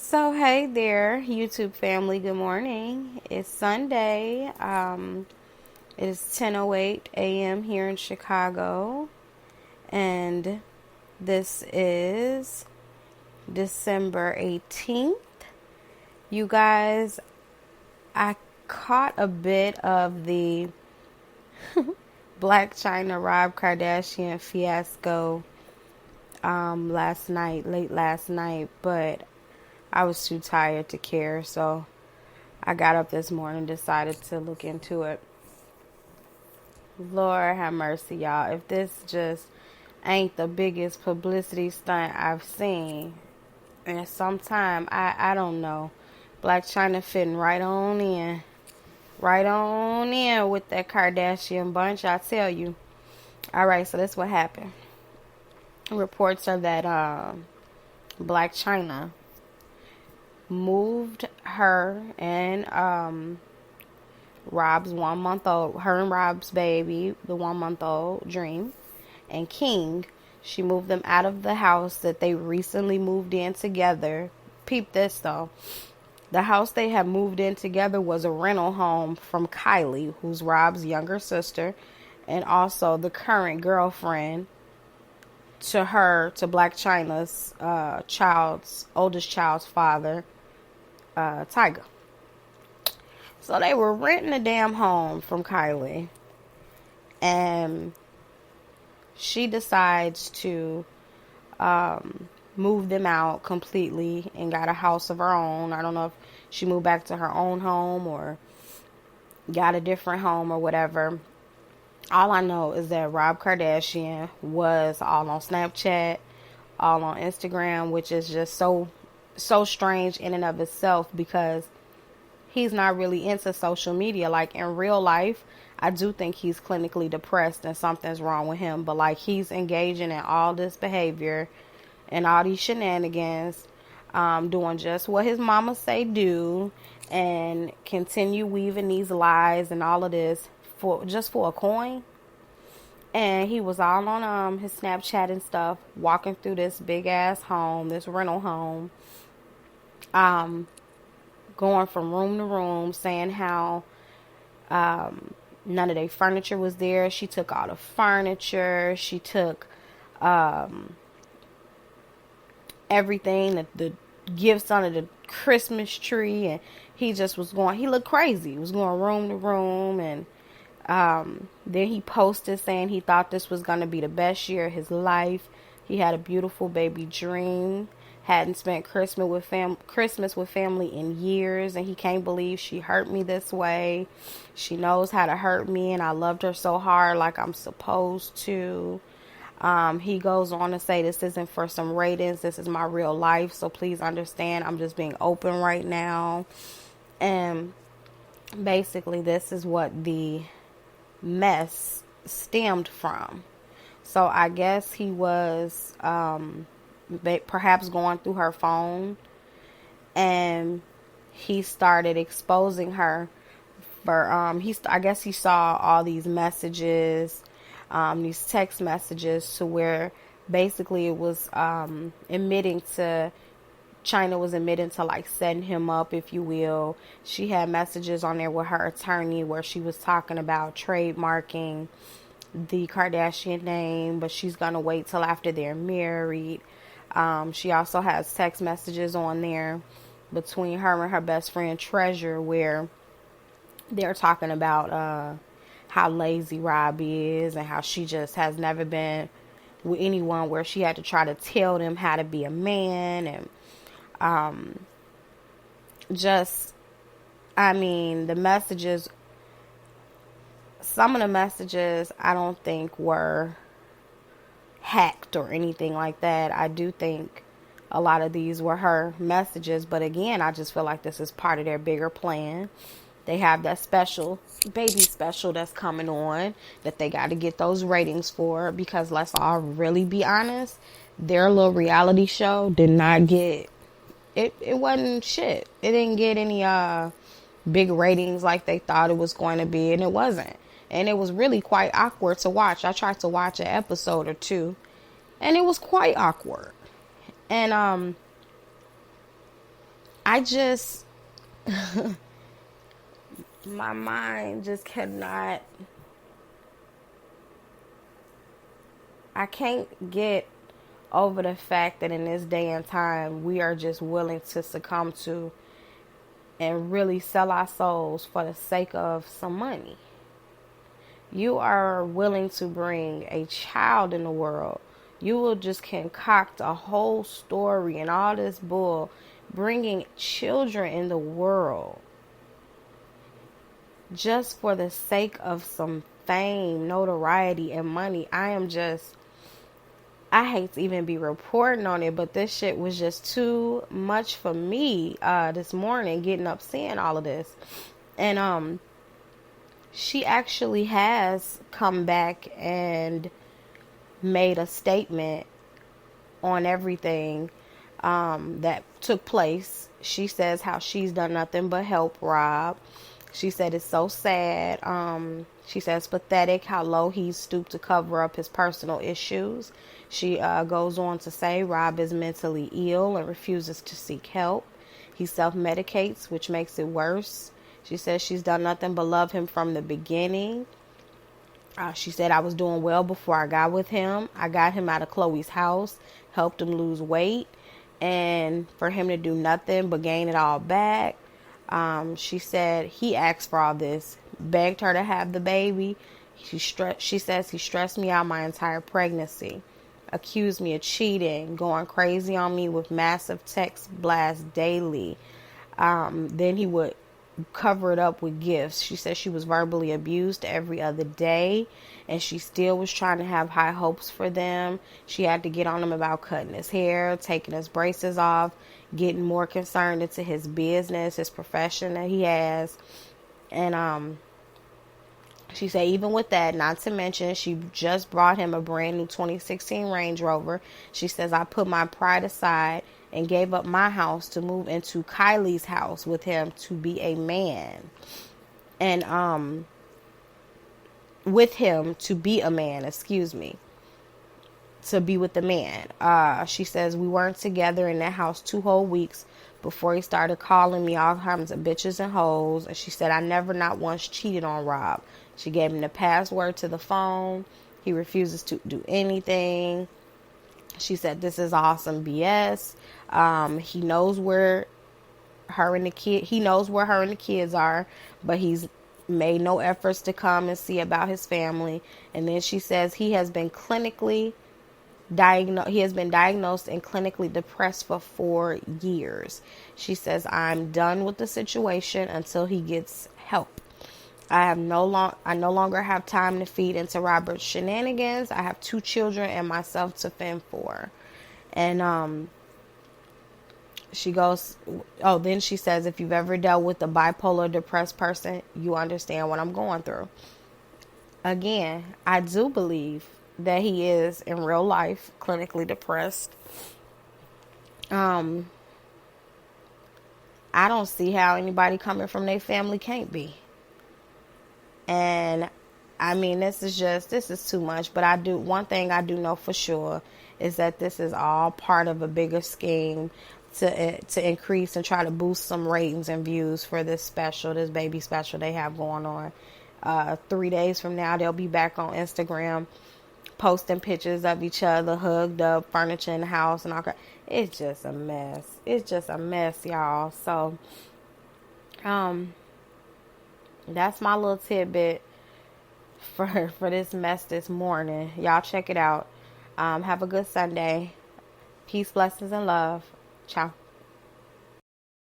So hey there, YouTube family. Good morning. It's Sunday. It is 10:08 a.m. here in Chicago, and this is December 18th. You guys, I caught a bit of the Blac Chyna Rob Kardashian fiasco late last night, but I was too tired to care, so I got up this morning and decided to look into it. Lord have mercy, y'all. If this just ain't the biggest publicity stunt I've seen in some time, I don't know. Blac Chyna fitting right on in. Right on in with that Kardashian bunch, I tell you. Alright, so this what happened. Reports are that Blac Chyna moved her and Rob's 1 month old, her and Rob's baby, the 1 month old Dream, and King. She moved them out of the house that they recently moved in together. Peep this though. The house they had moved in together was a rental home from Kylie, who's Rob's younger sister, and also the current girlfriend to Blac Chyna's oldest child's father, Tyga. So they were renting a damn home from Kylie, and she decides to move them out completely and got a house of her own. I don't know if she moved back to her own home or got a different home or whatever. All I know is that Rob Kardashian was all on Snapchat, all on Instagram, which is just so strange in and of itself because he's not really into social media. Like in real life, I do think he's clinically depressed and something's wrong with him. But like he's engaging in all this behavior and all these shenanigans, doing just what his mama say do, and continue weaving these lies and all of this for a coin. And he was all on his Snapchat and stuff, walking through this big ass home, this rental home, going from room to room, saying how none of their furniture was there. She took all the furniture. She took everything, the gifts under the Christmas tree, and he just was going. He looked crazy. He was going room to room, and then he posted saying he thought this was going to be the best year of his life. He had a beautiful baby Dream. Hadn't spent Christmas with family in years, and he can't believe she hurt me this way. She knows how to hurt me, and I loved her so hard like I'm supposed to. He goes on to say, this isn't for some ratings. This is my real life, so please understand I'm just being open right now. And basically this is what the mess stemmed from. So I guess he was perhaps going through her phone, and he started exposing her for I guess he saw all these messages, these text messages, to where basically it was Chyna was admitting to like setting him up, if you will. She had messages on there with her attorney where she was talking about trademarking the Kardashian name, but she's gonna wait till after they're married. She also has text messages on there between her and her best friend Treasure where they're talking about how lazy Rob is and how she just has never been with anyone where she had to try to tell them how to be a man. And the messages, some of the messages I don't think were hacked or anything like that. I do think a lot of these were her messages, but again, I just feel like this is part of their bigger plan. They have that baby special that's coming on that they got to get those ratings for, because let's all really be honest, their little reality show did not get it wasn't shit. It didn't get any big ratings like they thought it was going to be, and it wasn't. And it was really quite awkward to watch. I tried to watch an episode or two, and it was quite awkward. And I just, my mind just cannot, I can't get over the fact that in this day and time, we are just willing to succumb to and really sell our souls for the sake of some money. You are willing to bring a child in the world. You will just concoct a whole story and all this bull, bringing children in the world just for the sake of some fame, notoriety, and money. I hate to even be reporting on it, but this shit was just too much for me this morning, getting up seeing all of this. And she actually has come back and made a statement on everything that took place. She says how she's done nothing but help Rob. She said it's so sad. She says pathetic how low he's stooped to cover up his personal issues. She goes on to say Rob is mentally ill and refuses to seek help. He self-medicates, which makes it worse. She says she's done nothing but love him from the beginning. She said I was doing well before I got with him. I got him out of Chloe's house, helped him lose weight, and for him to do nothing but gain it all back. She said he asked for all this, begged her to have the baby. She says he stressed me out my entire pregnancy, accused me of cheating, going crazy on me with massive text blasts daily. Then he would cover it up with gifts. She said she was verbally abused every other day, and she still was trying to have high hopes for them. She had to get on him about cutting his hair, taking his braces off, getting more concerned into his business, his profession that he has. And she said even with that, not to mention she just brought him a brand new 2016 Range Rover. She says I put my pride aside and gave up my house to move into Kylie's house with him to be a man. And with him to be a man, to be with the man. She says we weren't together in that house 2 whole weeks before he started calling me all kinds of bitches and hoes. And she said I never not once cheated on Rob. She gave him the password to the phone. He refuses to do anything. She said this is awesome BS. He knows where her and the kids are, but he's made no efforts to come and see about his family. And then she says he has been diagnosed and clinically depressed for 4 years. She says I'm done with the situation until he gets help. I no longer have time to feed into Robert's shenanigans. I have 2 children and myself to fend for. And she goes, then she says, if you've ever dealt with a bipolar depressed person, you understand what I'm going through. Again, I do believe that he is in real life clinically depressed. I don't see how anybody coming from their family can't be. And I mean, this is too much, but one thing I do know for sure is that this is all part of a bigger scheme to increase and try to boost some ratings and views for this baby special they have going on. 3 days from now, they'll be back on Instagram posting pictures of each other, hugged up, furniture in the house and all that. It's just a mess. It's just a mess, y'all. So, that's my little tidbit for this mess this morning. Y'all check it out. Have a good Sunday. Peace, blessings, and love. Ciao.